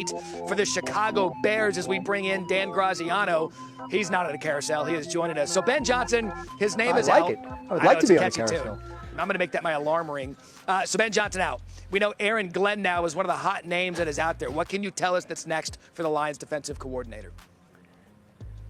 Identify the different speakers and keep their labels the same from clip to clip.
Speaker 1: for the Chicago Bears as we bring in Dan Graziano. He's not on a carousel. He is joining us. So Ben Johnson, his name is out.
Speaker 2: I would like to be on a carousel.
Speaker 1: Too. I'm going to make that my alarm ring. So Ben Johnson out. We know Aaron Glenn now is one of the hot names that is out there. What can you tell us that's next for the Lions defensive coordinator?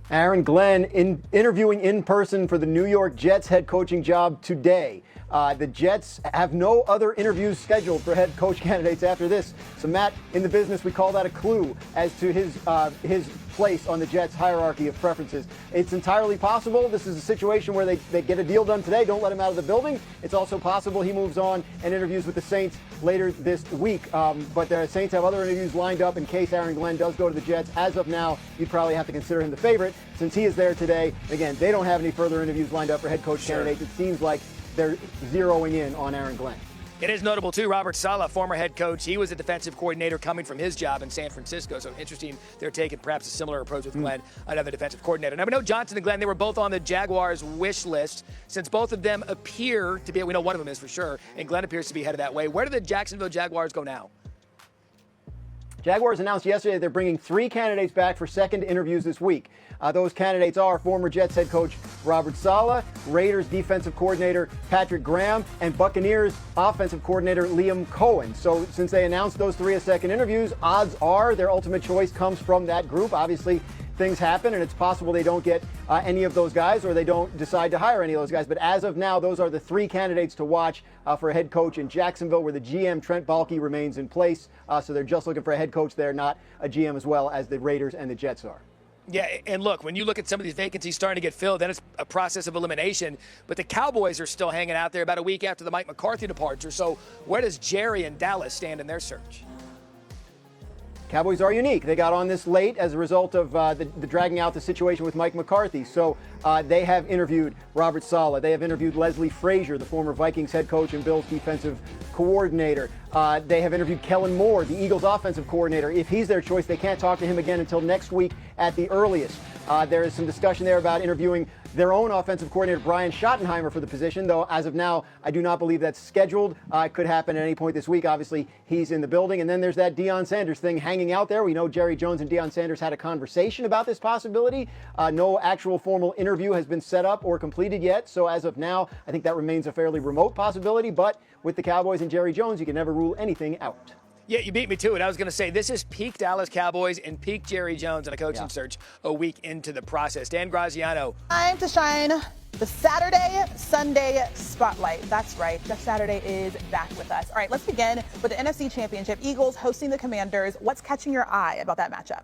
Speaker 2: Aaron Glenn interviewing in person for the New York Jets head coaching job today. The Jets have no other interviews scheduled for head coach candidates after this. So, Matt, in the business, we call that a clue as to his place on the Jets hierarchy of preferences. It's entirely possible this is a situation where they get a deal done today, don't let him out of the building. It's also possible he moves on and interviews with the Saints later this week. But the Saints have other interviews lined up in case Aaron Glenn does go to the Jets. As of now, you'd probably have to consider him the favorite since he is there today. Again, they don't have any further interviews lined up for head coach candidates. It seems like they're zeroing in on Aaron Glenn.
Speaker 1: It is notable, too, Robert Saleh, former head coach. He was a defensive coordinator coming from his job in San Francisco. So interesting they're taking perhaps a similar approach with Glenn, another defensive coordinator. Now, we know Johnson and Glenn, they were both on the Jaguars' wish list. Since both of them appear to be, we know one of them is for sure, and Glenn appears to be headed that way. Where do the Jacksonville Jaguars go now?
Speaker 2: Jaguars announced yesterday they're bringing 3 candidates back for second interviews this week. Those candidates are former Jets head coach Robert Saleh, Raiders defensive coordinator Patrick Graham, and Buccaneers offensive coordinator Liam Cohen. So since they announced those 3 as second interviews, odds are their ultimate choice comes from that group. Obviously, things happen, and it's possible they don't get any of those guys or they don't decide to hire any of those guys. But as of now, those are the 3 candidates to watch for a head coach in Jacksonville, where the GM, Trent Baalke, remains in place. So they're just looking for a head coach there, not a GM as well as the Raiders and the Jets are.
Speaker 1: Yeah, and look, when you look at some of these vacancies starting to get filled, then it's a process of elimination. But the Cowboys are still hanging out there about a week after the Mike McCarthy departure. So where does Jerry and Dallas stand in their search?
Speaker 2: Cowboys are unique. They got on this late as a result of the dragging out the situation with Mike McCarthy. So they have interviewed Robert Saleh. They have interviewed Leslie Frazier, the former Vikings head coach and Bills defensive coordinator. They have interviewed Kellen Moore, the Eagles offensive coordinator. If he's their choice, they can't talk to him again until next week at the earliest. There is some discussion there about interviewing their own offensive coordinator, Brian Schottenheimer, for the position, though as of now, I do not believe that's scheduled. It could happen at any point this week. Obviously, he's in the building. And then there's that Deion Sanders thing hanging out there. We know Jerry Jones and Deion Sanders had a conversation about this possibility. No actual formal interview has been set up or completed yet. So as of now, I think that remains a fairly remote possibility. But with the Cowboys and Jerry Jones, you can never rule anything out.
Speaker 1: Yeah, you beat me to it. I was going to say, this is peak Dallas Cowboys and peak Jerry Jones in a coaching search a week into the process. Dan Graziano.
Speaker 3: Time to shine the Saturday-Sunday spotlight. That's right. Jeff Saturday is back with us. All right, let's begin with the NFC Championship. Eagles hosting the Commanders. What's catching your eye about that matchup?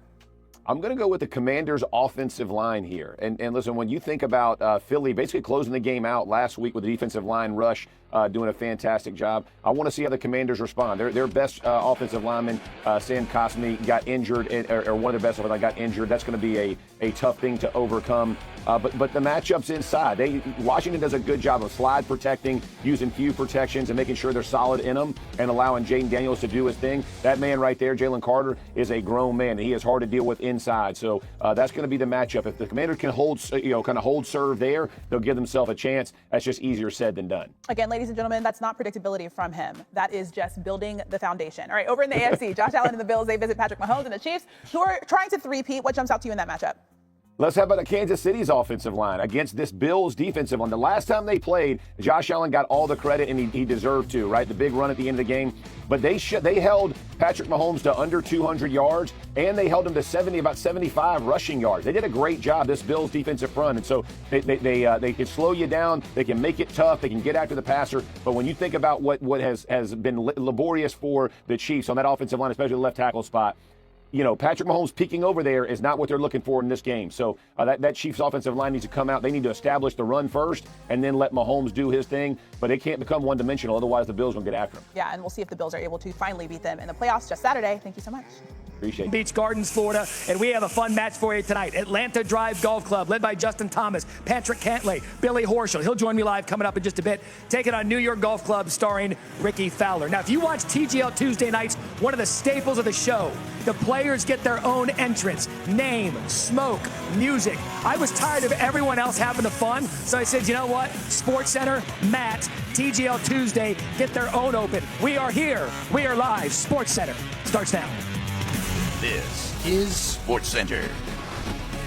Speaker 4: I'm going to go with the Commanders' offensive line here. And listen, when you think about Philly basically closing the game out last week with the defensive line rush, doing a fantastic job, I want to see how the Commanders respond. Their best offensive lineman, Sam Cosmi, got injured, or one of their best offensive linemen got injured. That's going to be a tough thing to overcome. But the matchups inside, Washington does a good job of slide protecting, using few protections and making sure they're solid in them and allowing Jaden Daniels to do his thing. That man right there, Jalen Carter, is a grown man, and he is hard to deal with inside. So that's going to be the matchup. If the Commanders can hold serve there, they'll give themselves a chance. That's just easier said than done.
Speaker 3: Again, ladies and gentlemen, that's not predictability from him. That is just building the foundation. All right, over in the AFC, Josh Allen and the Bills, they visit Patrick Mahomes and the Chiefs, who are trying to three-peat. What jumps out to you in that matchup?
Speaker 4: Let's have about a Kansas City's offensive line against this Bills defensive line. The last time they played, Josh Allen got all the credit, and he deserved to, right? The big run at the end of the game. But they held Patrick Mahomes to under 200 yards, and they held him to about 75 rushing yards. They did a great job, this Bills defensive front. And so they can slow you down. They can make it tough. They can get after the passer. But when you think about what has been laborious for the Chiefs on that offensive line, especially the left tackle spot, Patrick Mahomes peeking over there is not what they're looking for in this game. So that Chiefs offensive line needs to come out. They need to establish the run first and then let Mahomes do his thing. But it can't become one-dimensional. Otherwise, the Bills will get after him.
Speaker 3: Yeah, and we'll see if the Bills are able to finally beat them in the playoffs just Saturday. Thank you so much.
Speaker 4: Appreciate it.
Speaker 1: Beach Gardens, Florida, and we have a fun match for you tonight. Atlanta Drive Golf Club, led by Justin Thomas, Patrick Cantlay, Billy Horschel. He'll join me live coming up in just a bit. Taking on New York Golf Club, starring Ricky Fowler. Now, if you watch TGL Tuesday nights, one of the staples of the show, the players get their own entrance, name, smoke, music. I was tired of everyone else having the fun, so I said, you know what? SportsCenter, Matt, TGL Tuesday, get their own open. We are here. We are live. SportsCenter starts now.
Speaker 5: This is SportsCenter.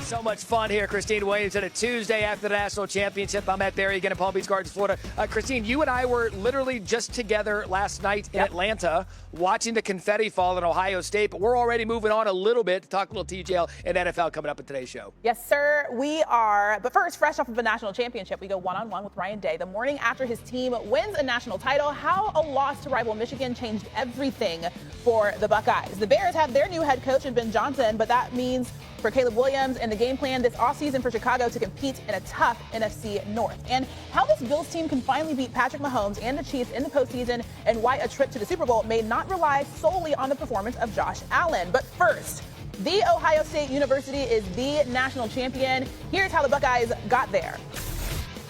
Speaker 1: So much fun here. Christine Williams, on a Tuesday after the national championship. I'm at Barry again in Palm Beach Gardens, Florida. Christine, you and I were literally just together last night in Atlanta watching the confetti fall in Ohio State, but we're already moving on a little bit to talk a little TGL and NFL coming up in today's show.
Speaker 3: Yes, sir, we are. But first, fresh off of a national championship, we go one-on-one with Ryan Day. The morning after his team wins a national title, how a loss to rival Michigan changed everything for the Buckeyes. The Bears have their new head coach in Ben Johnson, but that means for Caleb Williams and the game plan this offseason for Chicago to compete in a tough NFC North. And how this Bills team can finally beat Patrick Mahomes and the Chiefs in the postseason, and why a trip to the Super Bowl may not rely solely on the performance of Josh Allen. But first, The Ohio State University is the national champion. Here's how the Buckeyes got there.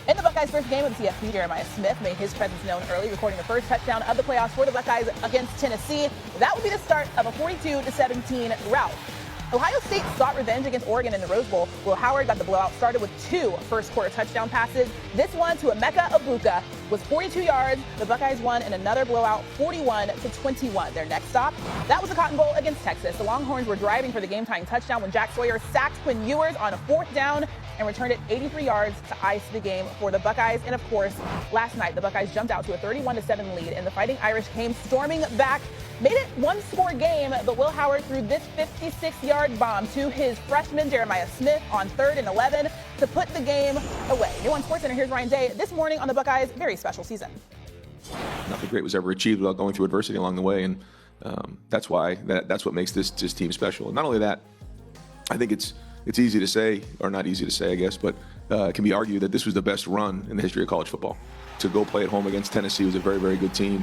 Speaker 3: In the Buckeyes' first game of the CFP, Jeremiah Smith made his presence known early, recording the first touchdown of the playoffs for the Buckeyes against Tennessee. That would be the start of a 42-17 rout. Ohio State sought revenge against Oregon in the Rose Bowl. Will Howard got the blowout started with 2 first-quarter touchdown passes. This one to Emeka Egbuka was 42 yards. The Buckeyes won in another blowout, 41-21. Their next stop, that was the Cotton Bowl against Texas. The Longhorns were driving for the game-tying touchdown when Jack Sawyer sacked Quinn Ewers on a 4th down and returned it 83 yards to ice the game for the Buckeyes. And of course, last night, the Buckeyes jumped out to a 31-7 lead, and the Fighting Irish came storming back. Made it one-score game, but Will Howard threw this 56-yard bomb to his freshman Jeremiah Smith on 3rd and 11 to put the game away. New on SportsCenter, here's Ryan Day. This morning on the Buckeyes' very special season.
Speaker 6: Nothing great was ever achieved without going through adversity along the way, and that's what makes this team special. And not only that, I think it's easy to say, or not easy to say, I guess, but it can be argued that this was the best run in the history of college football. To go play at home against Tennessee was a very, very good team.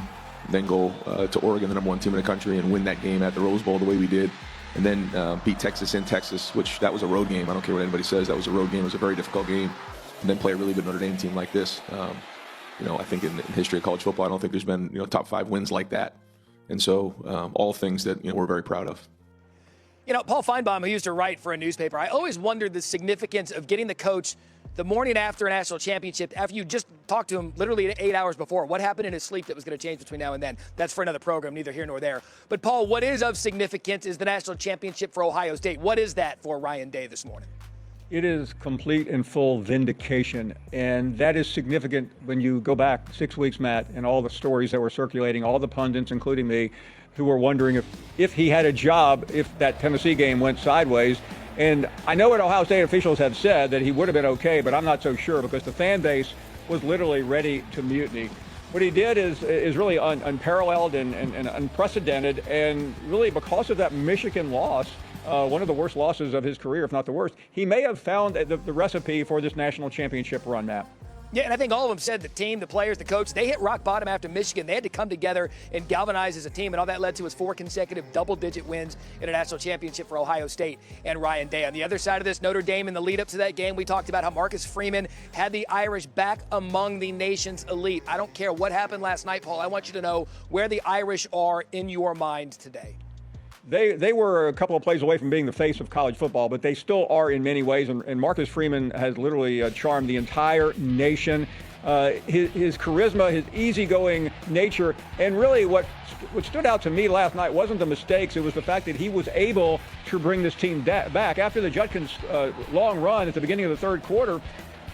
Speaker 6: Then go to Oregon, the #1 team in the country, and win that game at the Rose Bowl the way we did. And then beat Texas in Texas, which that was a road game. I don't care what anybody says. That was a road game. It was a very difficult game. And then play a really good Notre Dame team like this. I think in the history of college football, I don't think there's been top 5 wins like that. And so all things that we're very proud of.
Speaker 1: Paul Feinbaum, who used to write for a newspaper, I always wondered the significance of getting the coach the morning after a national championship, after you just talked to him literally 8 hours before. What happened in his sleep that was going to change between now and then? That's for another program, neither here nor there. But, Paul, what is of significance is the national championship for Ohio State. What is that for Ryan Day this morning?
Speaker 7: It is complete and full vindication, and that is significant when you go back 6 weeks, Matt, and all the stories that were circulating, all the pundits, including me, who were wondering if he had a job if that Tennessee game went sideways. And I know what Ohio State officials have said, that he would have been okay, but I'm not so sure because the fan base was literally ready to mutiny. What he did is really unparalleled and unprecedented, and really because of that Michigan loss, one of the worst losses of his career, if not the worst, he may have found the recipe for this national championship run, Matt.
Speaker 1: Yeah, and I think all of them said the team, the players, the coach, they hit rock bottom after Michigan. They had to come together and galvanize as a team, and all that led to his 4 consecutive double-digit wins in a national championship for Ohio State and Ryan Day. On the other side of this, Notre Dame, in the lead-up to that game, we talked about how Marcus Freeman had the Irish back among the nation's elite. I don't care what happened last night, Paul. I want you to know where the Irish are in your mind today.
Speaker 7: They were a couple of plays away from being the face of college football, but they still are in many ways. And Marcus Freeman has literally charmed the entire nation. His charisma, his easygoing nature, and really what stood out to me last night wasn't the mistakes. It was the fact that he was able to bring this team back. After the Judkins long run at the beginning of the third quarter,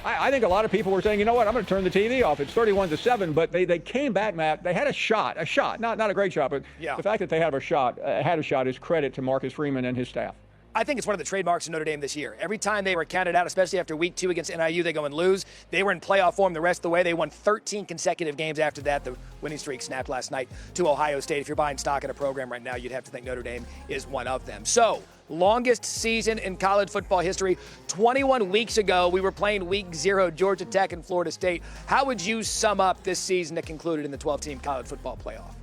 Speaker 7: I think a lot of people were saying, you know what, I'm going to turn the TV off. It's 31-7, but they came back, Matt. They had a shot, not a great shot, but the fact that they had a shot is credit to Marcus Freeman and his staff.
Speaker 1: I think it's one of the trademarks of Notre Dame this year. Every time they were counted out, especially after week 2 against NIU, they go and lose. They were in playoff form the rest of the way. They won 13 consecutive games after that. The winning streak snapped last night to Ohio State. If you're buying stock in a program right now, you'd have to think Notre Dame is one of them. So, longest season in college football history. 21 weeks ago, we were playing week 0, Georgia Tech and Florida State. How would you sum up this season that concluded in the 12-team college football playoff?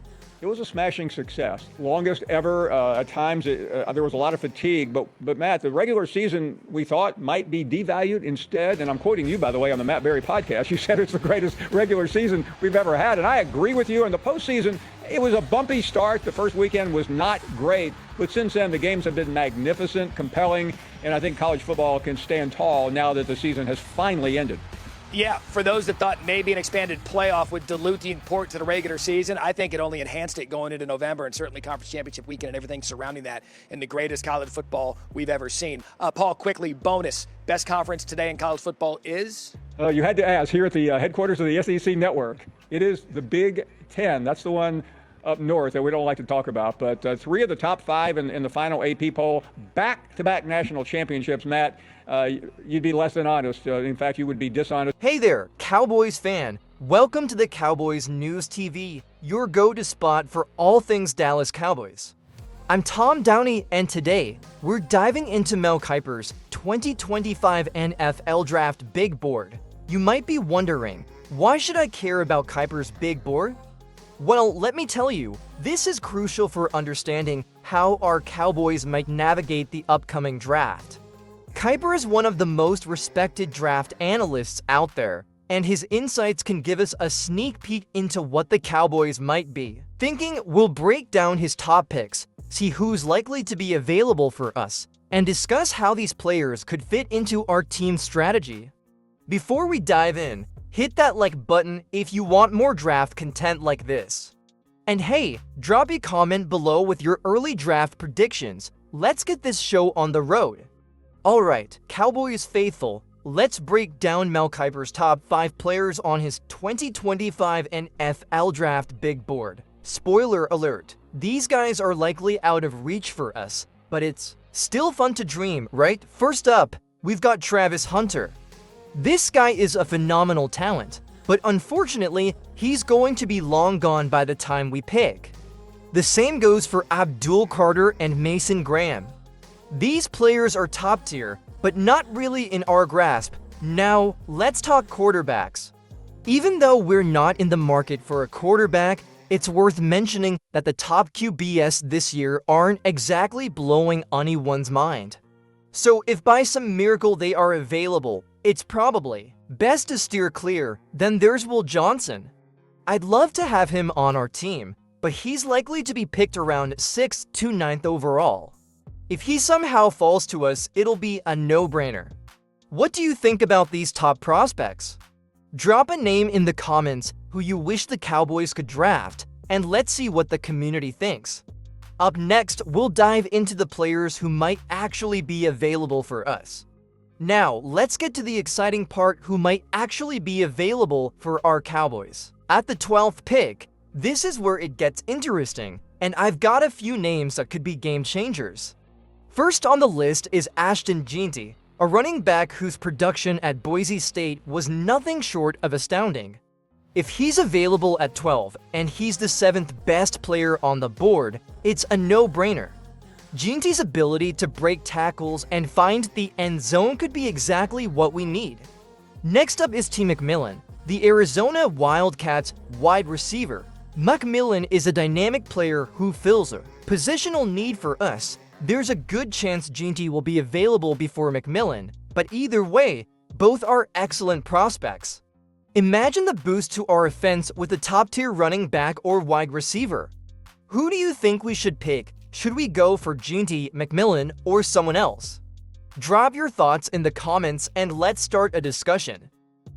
Speaker 7: It was a smashing success. Longest ever. At times, there was a lot of fatigue. But Matt, the regular season, we thought, might be devalued instead. And I'm quoting you, by the way, on the Matt Berry podcast. You said it's the greatest regular season we've ever had. And I agree with you. In the postseason, it was a bumpy start. The first weekend was not great. But since then, the games have been magnificent, compelling. And I think college football can stand tall now that the season has finally ended.
Speaker 1: Yeah, for those that thought maybe an expanded playoff would dilute the importance of the regular season, I think it only enhanced it going into November, and certainly conference championship weekend and everything surrounding that, and the greatest college football we've ever seen. Paul, quickly, bonus, best conference today in college football is?
Speaker 7: You had to ask here at the headquarters of the SEC Network. It is the Big Ten. That's the one up north that we don't like to talk about. But 3 of the top 5 in the final AP poll, back-to-back national championships, Matt. You'd be less than honest. In fact, you would be dishonest.
Speaker 8: Hey there, Cowboys fan. Welcome to the Cowboys News TV, your go-to spot for all things Dallas Cowboys. I'm Tom Downey, and today, we're diving into Mel Kiper's 2025 NFL Draft Big Board. You might be wondering, why should I care about Kiper's Big Board? Well, let me tell you, this is crucial for understanding how our Cowboys might navigate the upcoming draft. Kiper is one of the most respected draft analysts out there, and his insights can give us a sneak peek into what the Cowboys might be. Thinking we'll break down his top picks, see who's likely to be available for us, and discuss how these players could fit into our team's strategy. Before we dive in, hit that like button if you want more draft content like this. And hey, drop a comment below with your early draft predictions. Let's get this show on the road. Alright, Cowboys faithful, let's break down Mel Kiper's top 5 players on his 2025 NFL Draft Big Board. Spoiler alert, these guys are likely out of reach for us, but it's still fun to dream, right? First up, we've got Travis Hunter. This guy is a phenomenal talent, but unfortunately, he's going to be long gone by the time we pick. The same goes for Abdul Carter and Mason Graham. These players are top tier, but not really in our grasp. Now, let's talk quarterbacks. Even though we're not in the market for a quarterback, it's worth mentioning that the top QBs this year aren't exactly blowing anyone's mind. So if by some miracle they are available, it's probably best to steer clear. Then there's Will Johnson. I'd love to have him on our team, but he's likely to be picked around 6th to 9th overall. If he somehow falls to us, it'll be a no-brainer. What do you think about these top prospects? Drop a name in the comments who you wish the Cowboys could draft, and let's see what the community thinks. Up next, we'll dive into the players who might actually be available for us. Now, let's get to the exciting part who might actually be available for our Cowboys. At the 12th pick, this is where it gets interesting, and I've got a few names that could be game changers. First on the list is Ashton Jeanty, a running back whose production at Boise State was nothing short of astounding. If he's available at 12 and he's the 7th best player on the board, it's a no-brainer. Jeanty's ability to break tackles and find the end zone could be exactly what we need. Next up is T. McMillan, the Arizona Wildcats wide receiver. McMillan is a dynamic player who fills a positional need for us. There's a good chance Jeanty will be available before McMillan, but either way, both are excellent prospects. Imagine the boost to our offense with a top-tier running back or wide receiver. Who do you think we should pick? Should we go for Jeanty, McMillan, or someone else? Drop your thoughts in the comments and let's start a discussion.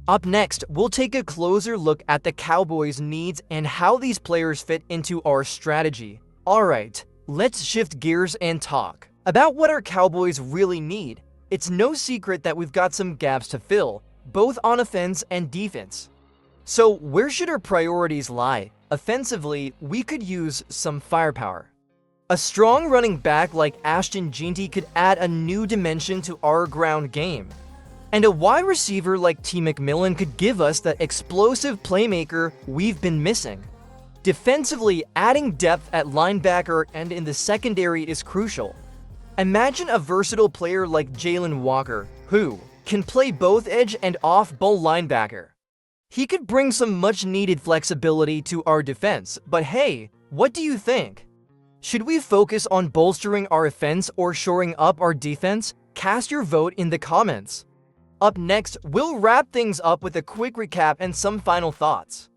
Speaker 8: Up next, we'll take a closer look at the Cowboys' needs and how these players fit into our strategy. Alright, let's shift gears and talk about what our Cowboys really need. It's no secret that we've got some gaps to fill, both on offense and defense. So where should our priorities lie? Offensively, we could use some firepower. A strong running back like Ashton Jeanty could add a new dimension to our ground game. And a wide receiver like T. McMillan could give us that explosive playmaker we've been missing. Defensively, adding depth at linebacker and in the secondary is crucial. Imagine a versatile player like Jalen Walker, who can play both edge and off-ball linebacker. He could bring some much-needed flexibility to our defense, but hey, what do you think? Should we focus on bolstering our offense or shoring up our defense? Cast your vote in the comments. Up next, we'll wrap things up with a quick recap and some final thoughts.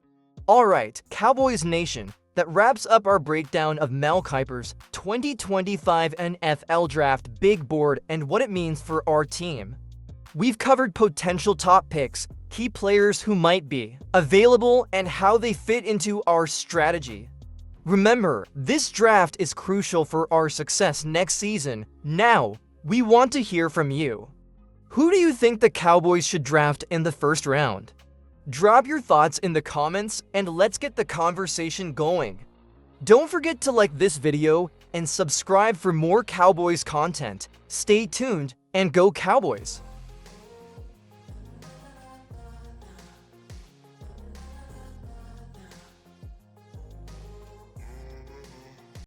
Speaker 8: Alright, Cowboys Nation, that wraps up our breakdown of Mel Kiper's 2025 NFL Draft Big Board and what it means for our team. We've covered potential top picks, key players who might be available, and how they fit into our strategy. Remember, this draft is crucial for our success next season. Now, we want to hear from you. Who do you think the Cowboys should draft in the first round? Drop your thoughts in the comments and let's get the conversation going. Don't forget to like this video and subscribe for more Cowboys content. Stay tuned and go Cowboys!